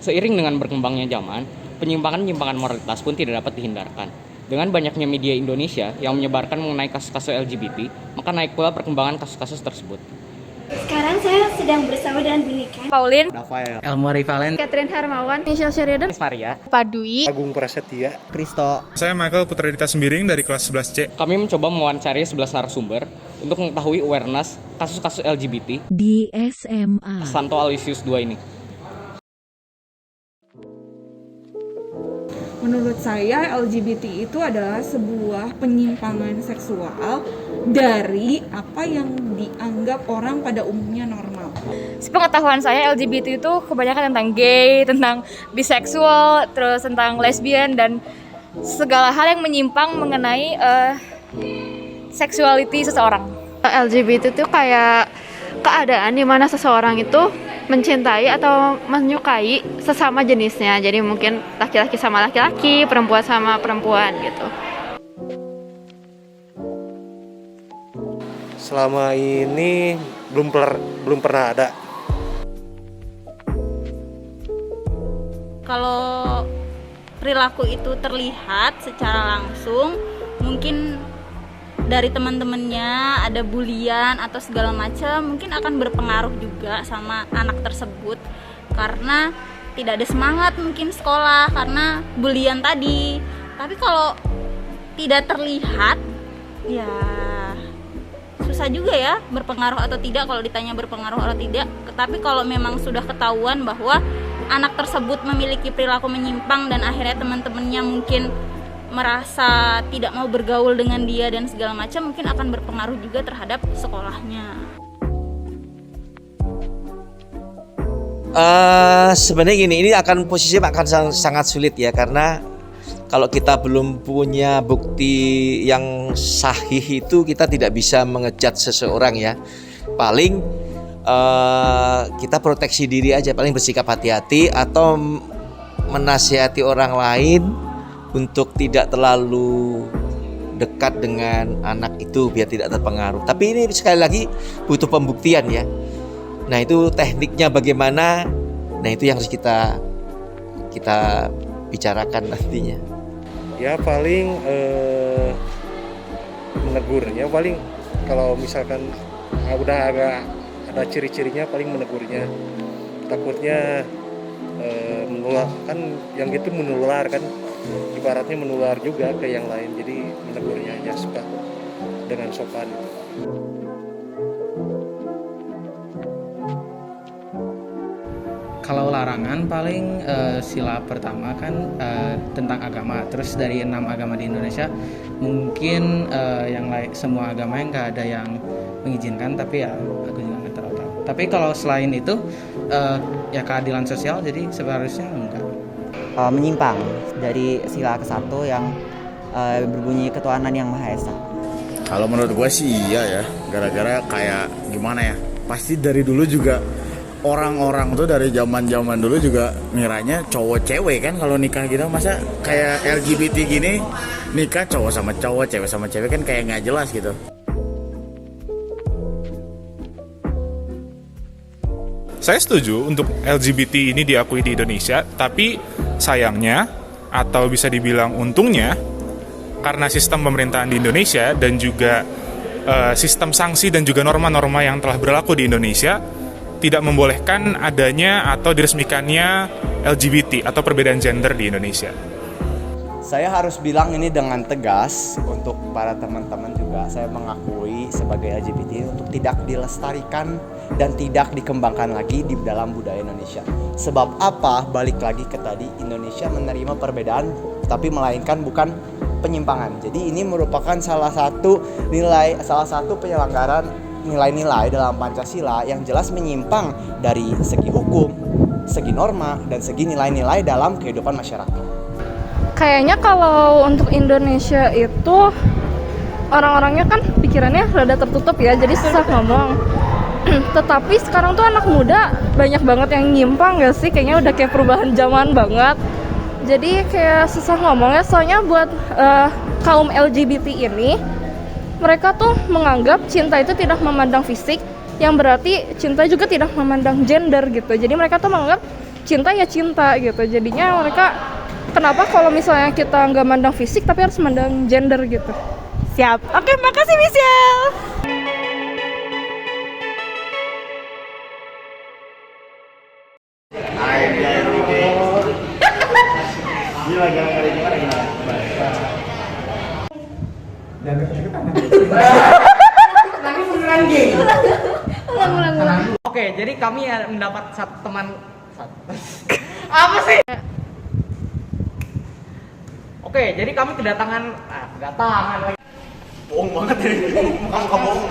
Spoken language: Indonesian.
Seiring dengan berkembangnya zaman, penyimpangan-penyimpangan moralitas pun tidak dapat dihindarkan. Dengan banyaknya media Indonesia yang menyebarkan mengenai kasus-kasus LGBT, maka naik pula perkembangan kasus-kasus tersebut. Sekarang saya sedang bersama dengan Binika, Pauline, Rafael, Elmo Rivalen, Catherine Hermawan, Michelle Sheridan, Maria, Padui, Agung Prasetya, Kristo. Saya Michael Putradita Sembiring dari kelas 11C. kami mencoba mewawancari 11 narasumber untuk mengetahui awareness kasus-kasus LGBT di SMA. Santo Aloysius II ini. Menurut saya LGBT itu adalah sebuah penyimpangan seksual dari apa yang dianggap orang pada umumnya normal. Sepengetahuan saya LGBT itu kebanyakan tentang gay, tentang biseksual, terus tentang lesbian dan segala hal yang menyimpang mengenai seksualiti seseorang. LGBT itu kayak keadaan di mana seseorang itu mencintai atau menyukai sesama jenisnya. Jadi mungkin laki-laki sama laki-laki, perempuan sama perempuan gitu. selama ini belum pernah ada. Kalau perilaku itu terlihat secara langsung, mungkin dari teman-temannya ada bulian atau segala macam, mungkin akan berpengaruh juga sama anak tersebut karena tidak ada semangat mungkin sekolah karena bulian tadi. Tapi kalau tidak terlihat, ya susah juga ya berpengaruh atau tidak. Kalau ditanya berpengaruh atau tidak, tapi kalau memang sudah ketahuan bahwa anak tersebut memiliki perilaku menyimpang dan akhirnya teman-temannya mungkin merasa tidak mau bergaul dengan dia dan segala macam, mungkin akan berpengaruh juga terhadap sekolahnya. Sebenarnya gini, ini posisinya akan sangat sulit ya, karena kalau kita belum punya bukti yang sahih itu kita tidak bisa mengejat seseorang ya. Paling kita proteksi diri aja, paling bersikap hati-hati atau menasihati orang lain untuk tidak terlalu dekat dengan anak itu biar tidak terpengaruh. Tapi ini sekali lagi butuh pembuktian ya. Nah itu tekniknya bagaimana? Nah itu yang harus kita bicarakan nantinya. Ya paling menegurnya, paling kalau misalkan udah agak ada ciri-cirinya paling menegurnya. Takutnya menular kan, yang gitu menular kan, ibaratnya menular juga ke yang lain, jadi menegurnya ya suka dengan sopan. Kalau larangan paling sila pertama kan tentang agama. Terus dari 6 agama di Indonesia mungkin yang lain, semua agama yang nggak ada yang mengizinkan, tapi ya aku juga nggak terlalu tahu. Tapi kalau selain itu ya keadilan sosial, jadi seharusnya enggak. Menyimpang dari sila ke-1 yang berbunyi ketuhanan yang Maha Esa. Kalau menurut gue sih iya ya, gara-gara kayak gimana ya, pasti dari dulu juga orang-orang tuh dari zaman dulu juga ngiranya cowok cewek kan kalau nikah gitu. Masa kayak LGBT gini nikah cowok sama cowok, cewek sama cewek kan kayak nggak jelas gitu. Saya setuju untuk LGBT ini diakui di Indonesia, tapi sayangnya atau bisa dibilang untungnya, karena sistem pemerintahan di Indonesia dan juga sistem sanksi dan juga norma-norma yang telah berlaku di Indonesia tidak membolehkan adanya atau diresmikannya LGBT atau perbedaan gender di Indonesia. Saya harus bilang ini dengan tegas untuk para teman-teman juga, saya mengakui sebagai LGBT untuk tidak dilestarikan dan tidak dikembangkan lagi di dalam budaya Indonesia. Sebab apa? Balik lagi ke tadi, Indonesia menerima perbedaan tapi melainkan bukan penyimpangan. Jadi ini merupakan salah satu penyelenggaraan nilai-nilai dalam Pancasila yang jelas menyimpang dari segi hukum, segi norma, dan segi nilai-nilai dalam kehidupan masyarakat. Kayaknya kalau untuk Indonesia itu orang-orangnya kan pikirannya rada tertutup ya, jadi susah ngomong. Tetapi sekarang tuh anak muda banyak banget yang nyimpang gak sih? Kayaknya udah kayak perubahan zaman banget. Jadi kayak susah ngomongnya, soalnya buat kaum LGBT ini, mereka tuh menganggap cinta itu tidak memandang fisik, yang berarti cinta juga tidak memandang gender gitu. Jadi mereka tuh menganggap cinta ya cinta gitu. Jadinya mereka kenapa kalau misalnya kita nggak mandang fisik tapi harus mandang gender gitu. Siap. Oke, makasih Michelle. Oke, jadi kami mendapat satu teman. Apa sih? Oke, jadi kami kedatangan lagi. Bohong banget ya. Kamu bohong.